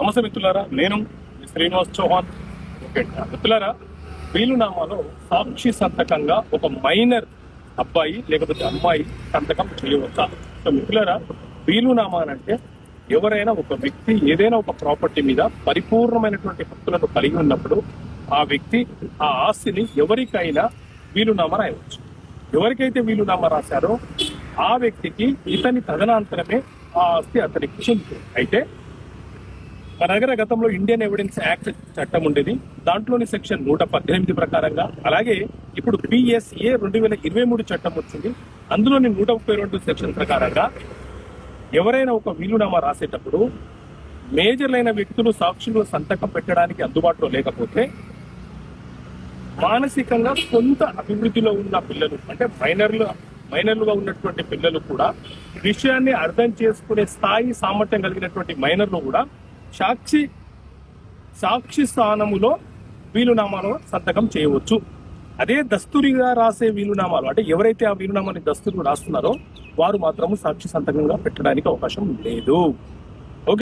నమస్తే మిత్రులారా, నేను శ్రీనివాస్ చౌహాన్. ఓకే మిత్రులారా, వీలునామాలో సాక్షి సంతకంగా ఒక మైనర్ అబ్బాయి లేకపోతే అమ్మాయి సంతకం చేయవచ్చా? సో మిత్రులారా, వీలునామా అంటే ఎవరైనా ఒక వ్యక్తి ఏదైనా ఒక ప్రాపర్టీ మీద పరిపూర్ణమైనటువంటి హక్కులను కలిగి ఉన్నప్పుడు ఆ వ్యక్తి ఆ ఆస్తిని ఎవరికైనా వీలునామా రాయవచ్చు. ఎవరికైతే వీలునామా రాశారో ఆ వ్యక్తికి ఇతని తదనంతరమే ఆ ఆస్తి అతనికి చెందుతుంది. అయితే మన దగ్గర గతంలో ఇండియన్ ఎవిడెన్స్ యాక్ట్ చట్టం ఉండేది. దాంట్లోని సెక్షన్ 118 ప్రకారంగా, అలాగే ఇప్పుడు PSA 2023 చట్టం వచ్చింది. అందులోని 132 సెక్షన్ ప్రకారంగా ఎవరైనా ఒక వీలునామా రాసేటప్పుడు మేజర్లైన వ్యక్తులు సాక్షులు సంతకం పెట్టడానికి అందుబాటులో లేకపోతే మానసికంగా కొంత అభివృద్ధిలో ఉన్న పిల్లలు, అంటే మైనర్లుగా ఉన్నటువంటి పిల్లలు కూడా, విషయాన్ని అర్థం చేసుకునే స్థాయి సామర్థ్యం కలిగినటువంటి మైనర్లు కూడా సాక్షి స్థానములో వీలునామాలో సంతకం చేయవచ్చు. అదే దస్తూరిగా రాసే వీలునామాలు, అంటే ఎవరైతే ఆ వీలునామాని దస్తూరిగా రాస్తున్నారో వారు మాత్రము సాక్షి సంతకంగా పెట్టడానికి అవకాశం లేదు.